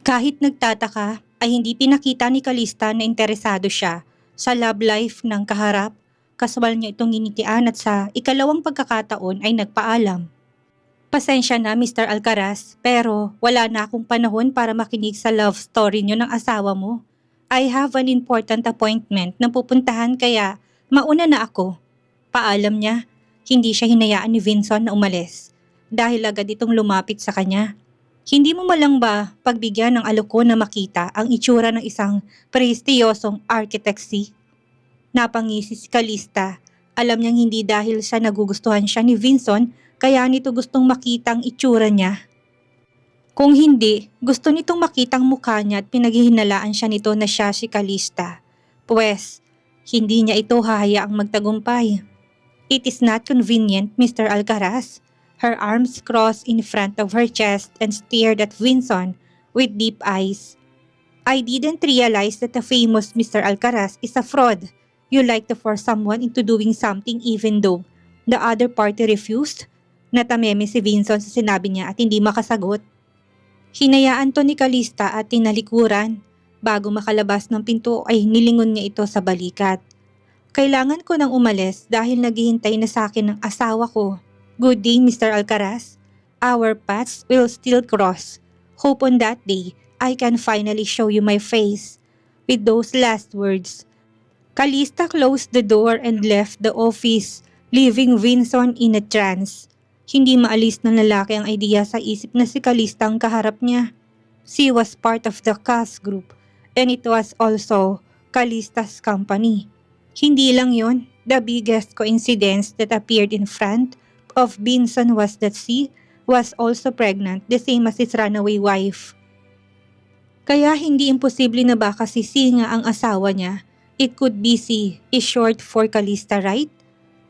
Kahit nagtataka, ay hindi pinakita ni Calista na interesado siya sa love life ng kaharap. Kaswal niya itong ginitian at sa ikalawang pagkakataon ay nagpaalam. Pasensya na Mr. Alcaraz, pero wala na akong panahon para makinig sa love story niyo ng asawa mo. I have an important appointment na pupuntahan kaya mauna na ako. Paalam niya, hindi siya hinayaan ni Vincent na umalis dahil agad itong lumapit sa kanya. Hindi mo malang ba pagbigyan ng aloko na makita ang itsura ng isang prestiyosong architectsy? Napangisi si Calista. Alam niyang hindi dahil sa nagugustuhan siya ni Vincent kaya nito gustong makita ang itsura niya. Kung hindi, gusto nitong makita ang mukha niya at pinaghihinalaan siya nito na siya si Calista. Pwes, hindi niya ito hahayaang magtagumpay. It is not convenient, Mr. Alcaraz. Her arms crossed in front of her chest and stared at Vincent with deep eyes. I didn't realize that the famous Mr. Alcaraz is a fraud. You like to force someone into doing something even though the other party refused? Natameme si Vincent sa sinabi niya at hindi makasagot. Hinayaan to ni Calista at tinalikuran. Bago makalabas ng pinto ay nilingon niya ito sa balikat. Kailangan ko nang umalis dahil naghihintay na sa akin ng asawa ko. Good day, Mr. Alcaraz. Our paths will still cross. Hope on that day, I can finally show you my face. With those last words, Calista closed the door and left the office, leaving Vincent in a trance. Hindi maalis ng lalaki ang idea sa isip na si Calista ang kaharap niya. She was part of the cast group and it was also Calista's company. Hindi lang yon, the biggest coincidence that appeared in front of Vincent was that she was also pregnant, the same as his runaway wife. Kaya hindi imposible na baka si C nga ang asawa niya. It could be C is short for Calista, right?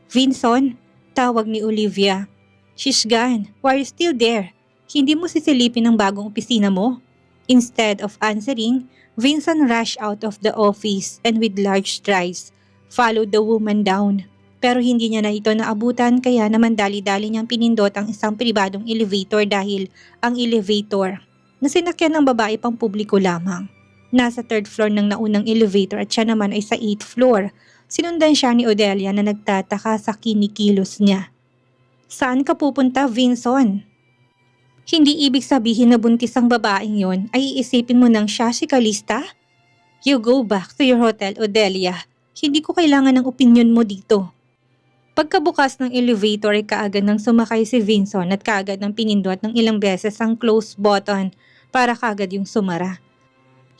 Vincent, tawag ni Olivia. She's gone. Why are you still there? Hindi mo sisilipin ang bagong opisina mo? Instead of answering, Vincent rushed out of the office and with large strides, followed the woman down. Pero hindi niya na ito naabutan kaya naman dali-dali niyang pinindot ang isang pribadong elevator dahil ang elevator na sinakyan ng babae pang publiko lamang. Nasa 3rd floor ng naunang elevator at siya naman ay sa 8th floor. Sinundan siya ni Odelia na nagtataka sa kinikilos niya. Saan ka pupunta, Vincent? Hindi ibig sabihin na buntis ang babaeng yon ay iisipin mo nang siya si Calista? You go back to your hotel, Odelia. Hindi ko kailangan ng opinyon mo dito. Pagkabukas ng elevator ay kaagad nang sumakay si Vincent at kaagad nang pinindot ng ilang beses ang close button para kaagad yung sumara.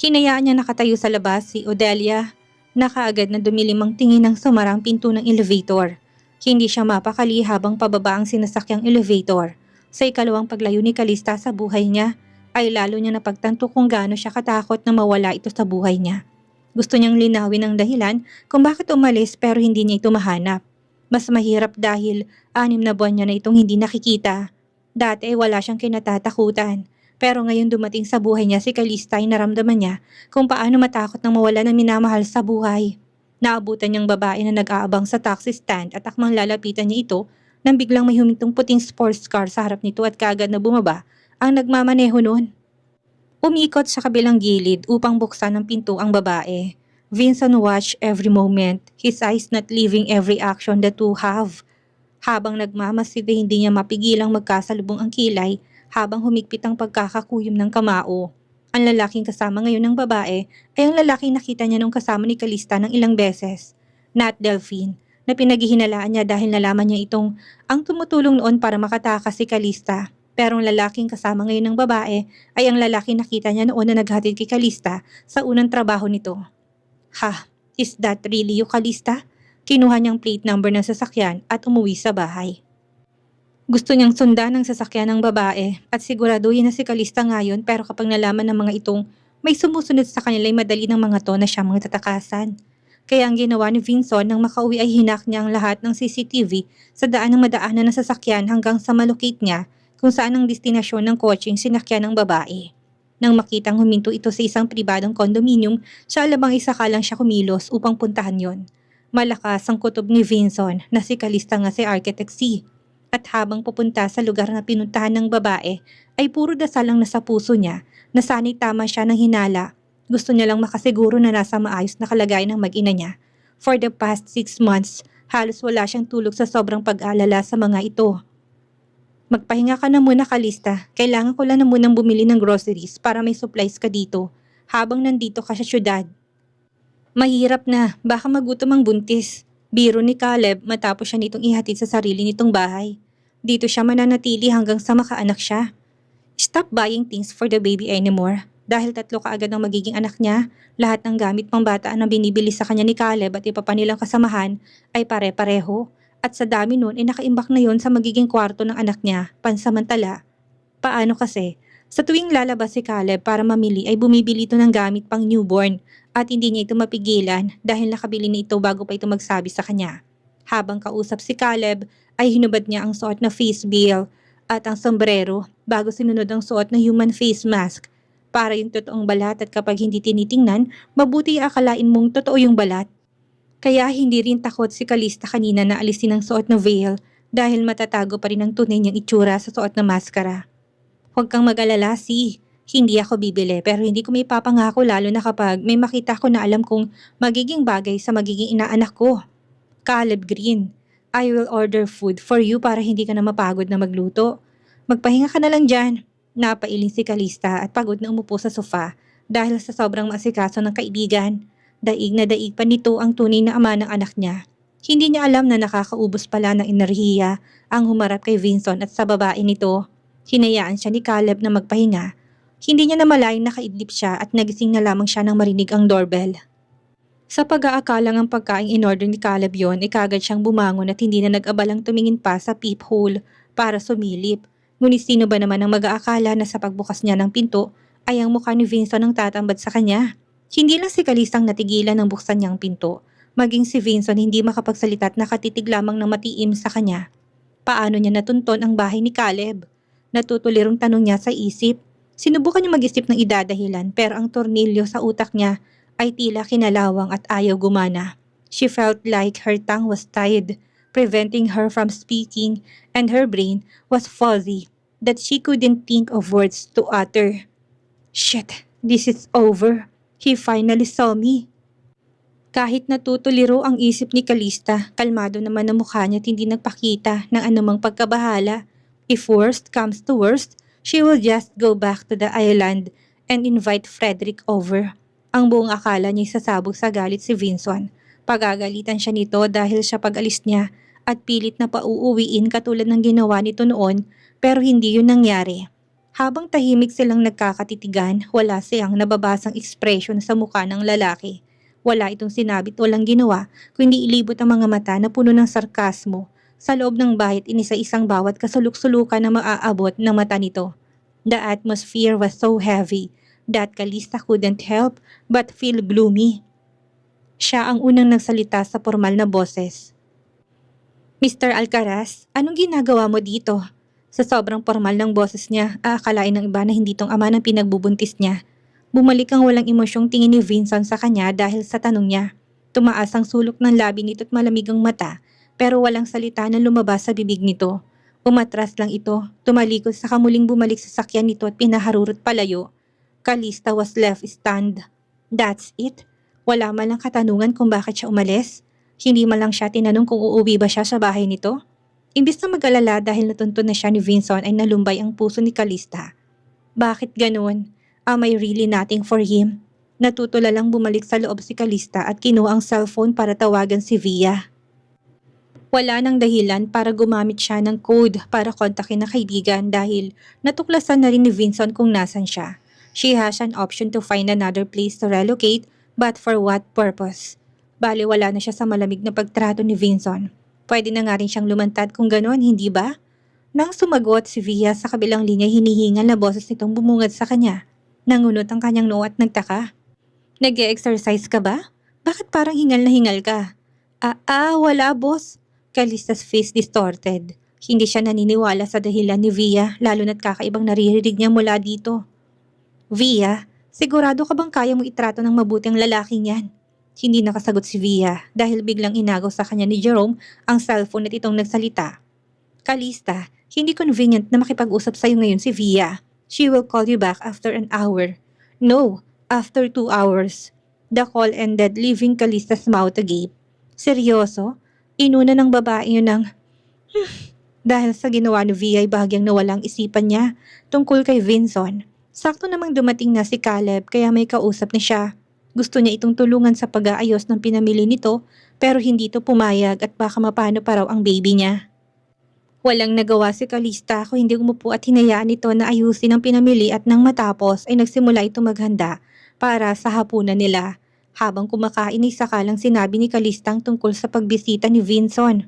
Hinayaan niya nakatayo sa labas si Odelia na kaagad na dumilim ang tingin ng sumarang pinto ng elevator. Hindi siya mapakali habang pababa ang sinasakyang elevator. Sa ikalawang paglayo ni Calista sa buhay niya ay lalo niya napagtanto kung gaano siya katakot na mawala ito sa buhay niya. Gusto niyang linawin ang dahilan kung bakit umalis pero hindi niya ito mahanap. Mas mahirap dahil 6 na buwan niya na itong hindi nakikita. Dati ay wala siyang kinatatakutan. Pero ngayon dumating sa buhay niya si Calista ay naramdaman niya kung paano matakot nang mawala ng minamahal sa buhay. Naabutan niyang babae na nag-aabang sa taxi stand at akmang lalapitan niya ito nang biglang may humintong puting sports car sa harap nito at kaagad na bumaba ang nagmamaneho noon. Umikot sa kabilang gilid upang buksan ng pinto ang babae. Vincent watched every moment, his eyes not leaving every action the two have. Habang nagmamasid ay hindi niya mapigilang magkasalubong ang kilay habang humigpit ang pagkakakuyom ng kamao. Ang lalaking kasama ngayon ng babae ay ang lalaking nakita niya nung kasama ni Calista ng ilang beses. Not Delphine, na pinaghihinalaan niya dahil nalaman niya itong ang tumutulong noon para makatakas si Calista. Pero ang lalaking kasama ngayon ng babae ay ang lalaking nakita niya noon na naghatid kay Calista sa unang trabaho nito. Ha, is that really you, Calista? Kinuha niyang plate number ng sasakyan at umuwi sa bahay. Gusto niyang sundan ang sasakyan ng babae at siguraduhin na si Calista ngayon pero kapag nalaman ng mga itong may sumusunod sa kanila ay madali ng mga to na siya mga tatakasan. Kaya ang ginawa ni Vincent nang makauwi ay hinak niya ang lahat ng CCTV sa daan ng madaanan ng sasakyan hanggang sa malocate niya kung saan ang destinasyon ng kotseng sinakyan ng babae. Nang makitang huminto ito sa isang pribadong kondominium, siya alabang isaka lang siya kumilos upang puntahan yon. Malakas ang kutob ni Vincent na si Calista nga si Architect C. At habang pupunta sa lugar na pinuntahan ng babae, ay puro dasal ang nasa puso niya na sana'y tama siya ng hinala. Gusto niya lang makasiguro na nasa maayos na kalagayan ng mag-ina niya. For the past 6 months, halos wala siyang tulog sa sobrang pag-alala sa mga ito. Magpahinga ka na muna, Kalista. Kailangan ko lang na munang bumili ng groceries para may supplies ka dito habang nandito ka sa syudad. Mahirap na, baka magutom ang buntis. Biro ni Caleb matapos siya nitong ihatid sa sarili nitong bahay. Dito siya mananatili hanggang sa makaanak siya. Stop buying things for the baby anymore. Dahil 3 kaagad ang magiging anak niya, lahat ng gamit pang bata na binibili sa kanya ni Caleb at iba pa nilang kasamahan ay pare-pareho. At sa dami nun ay nakaimbak na yon sa magiging kwarto ng anak niya, pansamantala. Paano kasi? Sa tuwing lalabas si Caleb para mamili ay bumibili ito ng gamit pang newborn at hindi niya ito mapigilan dahil nakabili na ito bago pa ito magsabi sa kanya. Habang kausap si Caleb ay hinubad niya ang suot na face veil at ang sombrero bago sinunod ang suot na human face mask para yung totoong balat at kapag hindi tinitingnan, mabuti akalain mong totoo yung balat. Kaya hindi rin takot si Kalista kanina na alisin ang suot na veil dahil matatago pa rin ang tunay niyang itsura sa suot na maskara. Huwag kang mag-alala, hindi ako bibili pero hindi ko may papangako lalo na kapag may makita ko na alam kong magiging bagay sa magiging inaanak ko. Caleb Green, I will order food for you para hindi ka na mapagod na magluto. Magpahinga ka na lang dyan. Napailing si Kalista at pagod na umupo sa sofa dahil sa sobrang maasikaso ng kaibigan. Daig na daig pa nito ang tunay na ama ng anak niya. Hindi niya alam na nakakaubos pala ng enerhiya ang humarap kay Vincent at sa babae nito. Hinayaan siya ni Caleb na magpahinga. Hindi niya namalayan nakaidlip siya at nagising na lamang siya nang marinig ang doorbell. Sa pag-aakalang ang pagkaing in-order ni Caleb yon, kagad siyang bumangon at hindi na nag-abalang tumingin pa sa peephole para sumilip. Ngunit sino ba naman ang mag-aakala na sa pagbukas niya ng pinto ay ang mukha ni Vincent ang tatambad sa kanya? Hindi lang si Kalistang natigilan ng buksan niyang pinto, maging si Vincent hindi makapagsalita at nakatitig lamang ng matiim sa kanya. Paano niya natunton ang bahay ni Caleb? Natutulirong tanong niya sa isip. Sinubukan niya mag-isip ng idadahilan pero ang tornilyo sa utak niya ay tila kinalawang at ayaw gumana. She felt like her tongue was tied, preventing her from speaking, and her brain was fuzzy that she couldn't think of words to utter. Shit, this is over. He finally saw me. Kahit natutuliro ang isip ni Kalista, kalmado naman ang mukha niya at hindi nagpakita ng anumang pagkabahala. If worst comes to worst, she will just go back to the island and invite Frederick over. Ang buong akala niya sasabog sa galit si Vincent. Pagagalitan siya nito dahil siya pag-alis niya at pilit na pauuwiin katulad ng ginawa nito noon pero hindi yun nangyari. Habang tahimik silang nagkakatitigan, wala siyang nababasang ekspresyon sa mukha ng lalaki. Wala itong sinabit o lang ginawa, kundi ilibot ang mga mata na puno ng sarkasmo. Sa loob ng bahay inisa-isang bawat kasuluk-sulukan na maaabot ng mata nito. The atmosphere was so heavy that Kalista couldn't help but feel gloomy. Siya ang unang nagsalita sa formal na boses. Mr. Alcaraz, anong ginagawa mo dito? Sa sobrang formal ng boses niya, aakalain ng iba na hindi tong ama ng pinagbubuntis niya. Bumalik ang walang emosyong tingin ni Vincent sa kanya dahil sa tanong niya. Tumaas ang sulok ng labi nito at malamig ang mata, pero walang salita na lumabas sa bibig nito. Umatras lang ito, tumalikod sa kamuling bumalik sa sakyan nito at pinaharurot palayo. Kalista was left stunned. That's it? Wala man lang katanungan kung bakit siya umalis? Hindi man lang siya tinanong kung uuwi ba siya sa bahay nito? Imbis na mag-alala dahil natuntun na siya ni Vincent ay nalumbay ang puso ni Kalista. Bakit ganun? Am I really nothing for him? Natutula lang bumalik sa loob si Kalista at kinuha ang cellphone para tawagan si Via. Wala nang dahilan para gumamit siya ng code para kontakin ang kaibigan dahil natuklasan na rin ni Vincent kung nasan siya. She has an option to find another place to relocate, but for what purpose? Bale wala na siya sa malamig na pagtrato ni Vincent. Pwede na nga rin siyang lumantad kung gano'n, hindi ba? Nang sumagot si Via sa kabilang linya, hinihingal na boses nitong bumungad sa kanya. Nangunot ang kanyang noo at nagtaka. Nag-e-exercise ka ba? Bakit parang hingal na hingal ka? Wala boss. Kalista's face distorted. Hindi siya naniniwala sa dahilan ni Via, lalo na't kakaibang naririnig niya mula dito. Via, sigurado ka bang kaya mo itrato ng mabuti ang lalaking yan? Hindi nakasagot si Via dahil biglang inagaw sa kanya ni Jerome ang cellphone at itong nagsalita. Kalista, hindi convenient na makipag-usap sa'yo ngayon si Via. She will call you back after an hour. No, after 2 hours. The call ended, leaving Kalista's mouth agape. Seryoso? Inuna ng babae yun ng dahil sa ginawa ni Via ay bahagyang nawalang isipan niya tungkol kay Vinson. Sakto namang dumating na si Caleb kaya may kausap na siya. Gusto niya itong tulungan sa pag-aayos ng pinamili nito pero hindi ito pumayag at baka mapano pa raw ang baby niya. Walang nagawa si Kalista kung hindi umupo at hinayaan ito na ayusin ang pinamili at nang matapos ay nagsimula ito maghanda para sa hapunan nila. Habang kumakain ay sakalang sinabi ni Kalista ang tungkol sa pagbisita ni Vinson.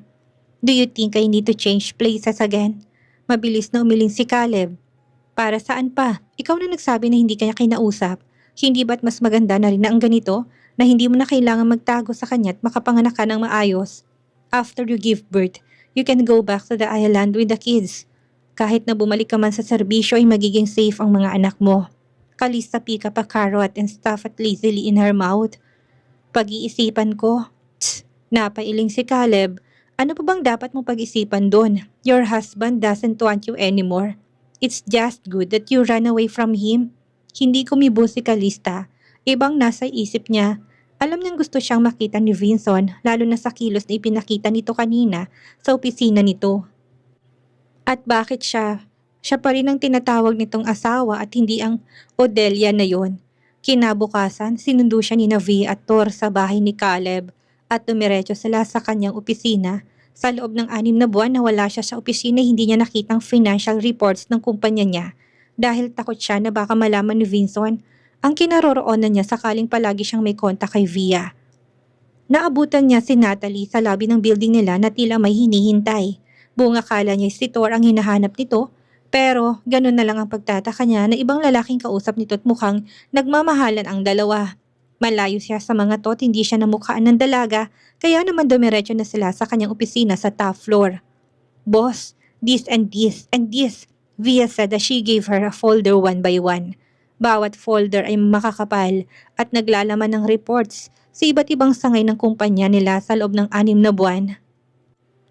Do you think I need to change places again? Mabilis na umiling si Caleb. Para saan pa? Ikaw na nagsabi na hindi kanya kinausap. Hindi ba't mas maganda na rin na ang ganito na hindi mo na kailangan magtago sa kanya at makapanganak ka ng maayos? After you give birth, you can go back to the island with the kids. Kahit na bumalik ka man sa serbisyo ay magiging safe ang mga anak mo. Kalista pick up a carrot and stuff it lazily in her mouth. Pag-iisipan ko. Napailing si Caleb. Ano pa bang dapat mo pag-isipan doon? Your husband doesn't want you anymore. It's just good that you ran away from him. Hindi kumibo si Kalista. Ibang nasa isip niya. Alam niyang gusto siyang makita ni Vinson, lalo na sa kilos na ipinakita nito kanina sa opisina nito. At bakit siya? Siya pa rin ang tinatawag nitong asawa at hindi ang Odelia na yon. Kinabukasan, sinundo siya ni Navi at Thor sa bahay ni Caleb at dumiretso sila sa kanyang opisina. Sa loob ng 6 na buwan na wala siya sa opisina, hindi niya nakitang financial reports ng kumpanya niya dahil takot siya na baka malaman ni Vinson ang kinaroroonan niya sakaling palagi siyang may kontak kay Via. Naabutan niya si Natalie sa lobby ng building nila na tila may hinihintay. Buong akala niya si Thor ang hinahanap nito, pero ganun na lang ang pagtataka niya na ibang lalaking kausap nito at mukhang nagmamahalan ang dalawa. Malayo siya sa mga to at hindi siya namukhaan ng dalaga, kaya naman dumiretso na sila sa kanyang opisina sa top floor. Boss, this and this and this. Via said that she gave her a folder 1 by 1. Bawat folder ay makakapal at naglalaman ng reports sa iba't ibang sangay ng kumpanya nila sa loob ng 6 na buwan.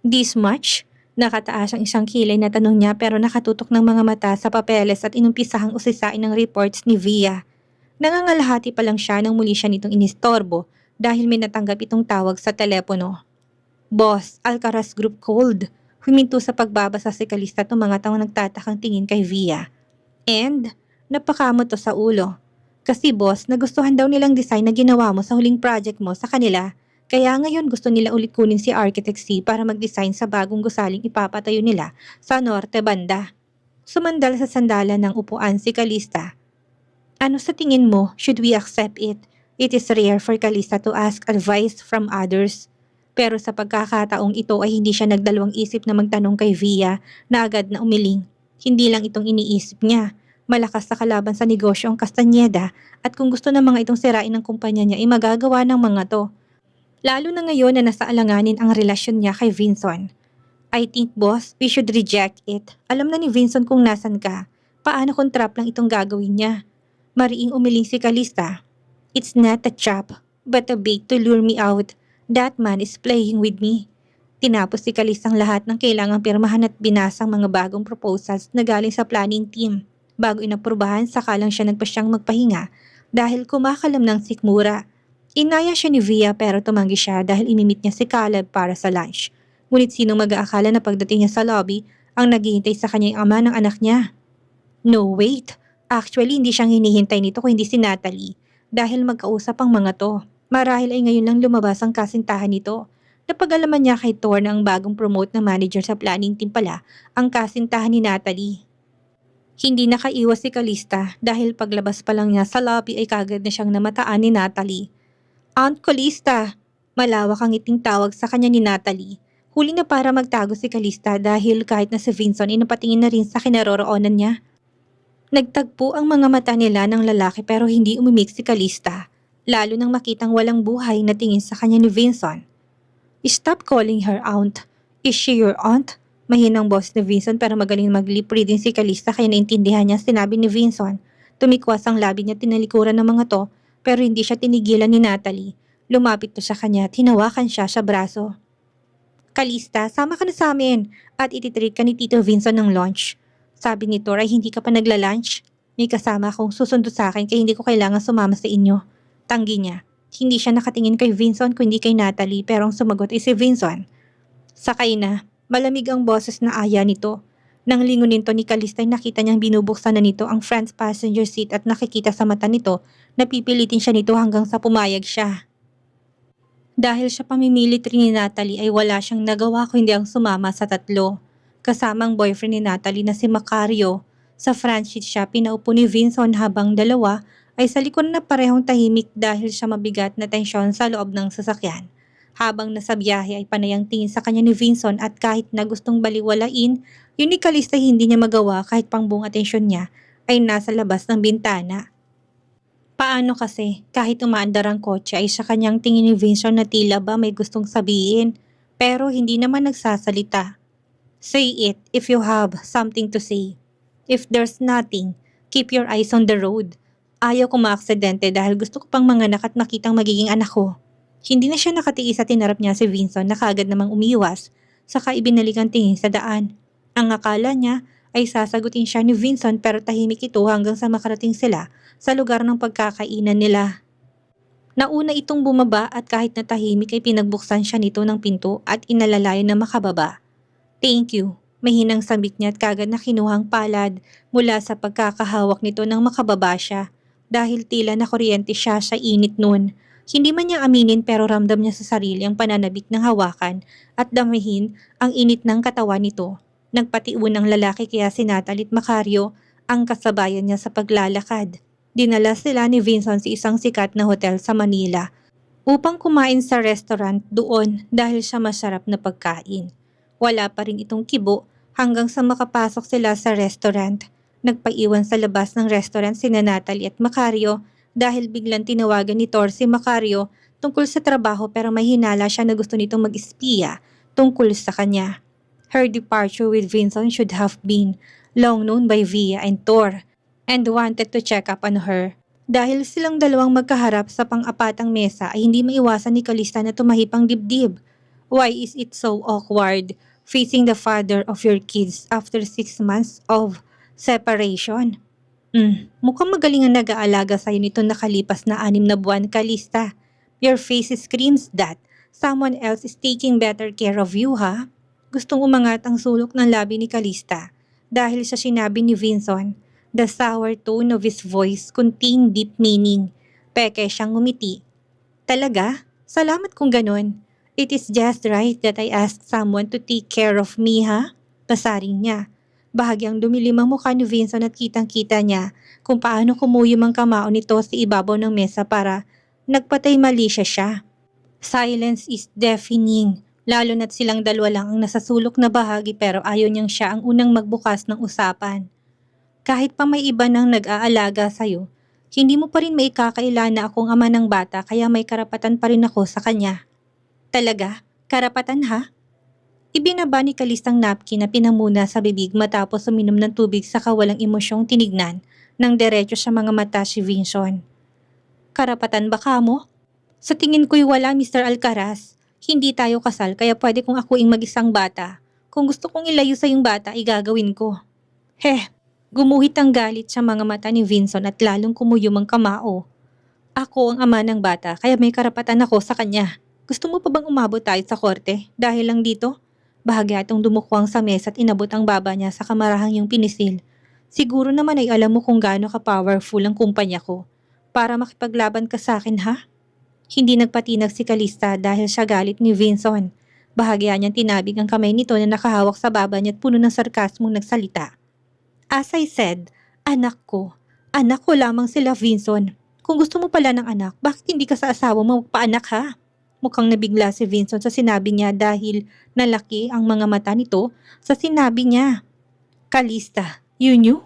This much? Nakataas ang isang kilay na tanong niya pero nakatutok ng mga mata sa papeles at inumpisahang usisain ng reports ni Via. Nangangalahati pa lang siya nang muli siya nitong inistorbo dahil may natanggap itong tawag sa telepono. Boss, Alcaraz Group called. Huminto sa pagbabasa si Kalista at mga taong nagtatakang tingin kay Via. And, napakamot to sa ulo. Kasi boss, nagustuhan daw nilang design na ginawa mo sa huling project mo sa kanila. Kaya ngayon gusto nila ulit kunin si Architect C para mag-design sa bagong gusaling ipapatayo nila sa norte banda. Sumandal sa sandalan ng upuan si Kalista. Ano sa tingin mo, should we accept it? It is rare for Kalista to ask advice from others. Pero sa pagkakataong ito ay hindi siya nagdalawang isip na magtanong kay Via na agad na umiling. Hindi lang itong iniisip niya. Malakas sa kalaban sa negosyo ang Castañeda at kung gusto ng mga itong sirain ng kumpanya niya ay magagawa ng mga to. Lalo na ngayon na nasa alanganin ang relasyon niya kay Vinson. I think boss, we should reject it. Alam na ni Vinson kung nasan ka. Paano kung trap lang itong gagawin niya? Mariing umiling si Kalista. It's not a trap, but a bait to lure me out. That man is playing with me. Tinapos si Kalista ang lahat ng kailangang pirmahan at binasang mga bagong proposals na galing sa planning team. Bago inaprubahan, saka lang siya nagpasyang magpahinga dahil kumakalam ng sikmura. Inaya siya ni Via pero tumanggi siya dahil imimit niya si Caleb para sa lunch. Ngunit sinong mag-aakala na pagdating niya sa lobby, ang naghihintay sa kanya yung ama ng anak niya. No, wait. Actually, hindi siyang hinihintay nito kundi si Natalie dahil magkausap ang mga to. Marahil ay ngayon lang lumabas ang kasintahan nito. Napag-alaman niya kay Thor na ang bagong promote na manager sa planning team pala ang kasintahan ni Natalie. Hindi nakaiwas si Kalista dahil paglabas pa lang niya sa lobby ay kagad na siyang namataan ni Natalie. Aunt Kalista! Malawak ang ngiting tawag sa kanya ni Natalie. Huli na para magtago si Kalista dahil kahit na si Vinson ay napatingin na rin sa kinaroroonan niya. Nagtagpo ang mga mata nila ng lalaki pero hindi umimik si Kalista, lalo nang makitang walang buhay na tingin sa kanya ni Vinson. Stop calling her aunt. Is she your aunt? Mahinang boss ni Vinson pero magaling mag-lip reading si Kalista kaya naintindihan niya sinabi ni Vinson. Tumikwas ang labi niya tinalikuran ng mga to pero hindi siya tinigilan ni Natalie. Lumapit to sa kanya at hinawakan siya sa braso. Kalista, sama ka na sa amin at ititreat ka ni Tito Vincent ng lunch. Sabi ni Tor ay hindi ka pa nagla-lunch. May kasama akong susundo sa akin kaya hindi ko kailangan sumama sa inyo. Tanggi niya. Hindi siya nakatingin kay Vincent kundi kay Natalie pero ang sumagot ay si Vincent. Sakay na. Malamig ang boses na aya nito. Nang lingunin to ni Kalista ay nakita niyang binubuksan na nito ang front passenger seat at nakikita sa mata nito na pipilitin siya nito hanggang sa pumayag siya. Dahil siya pamimilit rin ni Natalie ay wala siyang nagawa kundi ang sumama sa tatlo. Kasamang boyfriend ni Natalie na si Macario. Sa front seat siya pinaupo ni Vincent habang dalawa ay sa likod na parehong tahimik dahil siya mabigat na tensyon sa loob ng sasakyan. Habang nasa biyahe ay panayang tingin sa kanya ni Vincent at kahit na gustong baliwalain, yun ni Kalista hindi niya magawa kahit pang buong atensyon niya ay nasa labas ng bintana. Paano kasi kahit umaandar ang kotse ay sa kanyang tingin ni Vincent na tila ba may gustong sabihin pero hindi naman nagsasalita. Say it if you have something to say. If there's nothing, keep your eyes on the road. Ayaw ko maaksidente dahil gusto ko pang manganak at makitang magiging anak ko. Hindi na siya nakatiis at tinarap niya si Vincent na kaagad namang umiwas saka ibinalik ang tingin sa daan. Ang akala niya ay sasagutin siya ni Vincent pero tahimik ito hanggang sa makarating sila sa lugar ng pagkakainan nila. Nauna itong bumaba at kahit na tahimik ay pinagbuksan siya nito ng pinto at inalalayan na makababa. Thank you, mahinang sambit niya at kagad na kinuhang palad mula sa pagkakahawak nito nang makababa siya dahil tila na kuryente siya sa init nun. Hindi man niya aminin pero ramdam niya sa sarili ang pananabik ng hawakan at damahin ang init ng katawan nito. Nagpatiun ang lalaki kaya si Natalie at Macario ang kasabayan niya sa paglalakad. Dinala sila ni Vincent sa isang sikat na hotel sa Manila upang kumain sa restaurant doon dahil sa masarap na pagkain. Wala pa rin itong kibo hanggang sa makapasok sila sa restaurant. Nagpaiwan sa labas ng restaurant sina Natalie at Macario dahil biglang tinawagan ni Tor si Macario tungkol sa trabaho pero may hinala siya na gusto nitong mag-espiya tungkol sa kanya. Her departure with Vincent should have been long known by Via and Tor and wanted to check up on her. Dahil silang dalawang magkaharap sa pang-apatang mesa ay hindi maiwasan ni Kalista na tumahipang dibdib. Why is it so awkward facing the father of your kids after 6 months of separation? Mukhang magaling ang nag-aalaga sa'yo nito nakalipas na 6 na buwan, Kalista. Your face screams that someone else is taking better care of you, ha? Gustong umangat ang sulok ng labi ni Kalista dahil sa sinabi ni Vincent. The sour tone of his voice contained deep meaning. Peke siyang ngumiti. Talaga? Salamat kung ganon. It is just right that I ask someone to take care of me, ha? Pasaring niya. Bahagyang dumilim ang mukha ni Vincent at kitang-kita niya kung paano kumuyom ang kamao nito sa ibabaw ng mesa para nagpatay mali siya. Silence is deafening. Lalo na't silang dalawa lang ang nasa sulok na bahagi pero ayaw niyang siya ang unang magbukas ng usapan. Kahit pa may iba nang nag-aalaga sa'yo, hindi mo pa rin maikakaila na akong ama ng bata kaya may karapatan pa rin ako sa kanya. Talaga? Karapatan ha? Ibinaba ni Kalistang napkin na pinamuna sa bibig matapos uminom ng tubig sa kawalang emosyong tinignan ng diretso sa mga mata si Vincent. Karapatan ba ka mo? Sa tingin ko'y wala, Mr. Alcaraz. Hindi tayo kasal kaya pwede kong akuing mag-isang bata. Kung gusto kong ilayo sa yung bata, igagawin ko. Gumuhit ang galit sa mga mata ni Vincent at lalong kumuyom ang kamao. Ako ang ama ng bata kaya may karapatan ako sa kanya. Gusto mo pa bang umabot tayo sa korte dahil lang dito? Bahagya itong dumukwang sa mesa at inabot ang baba niya sa kamarahang yung pinisil. Siguro naman ay alam mo kung gaano ka-powerful ang kumpanya ko para makipaglaban ka sa akin, ha? Hindi nagpatinag si Kalista dahil sa galit ni Vincent. Bahagya niyang tinabig ang kamay nito na nakahawak sa baba niya at puno ng sarkasmong nagsalita. As I said, anak ko. Anak ko lamang sila, Vincent. Kung gusto mo pala ng anak, bakit hindi ka sa asawa mo magpaanak, ha? Mukhang nabigla si Vincent sa sinabi niya dahil nalaki ang mga mata nito sa sinabi niya. Kalista, you knew?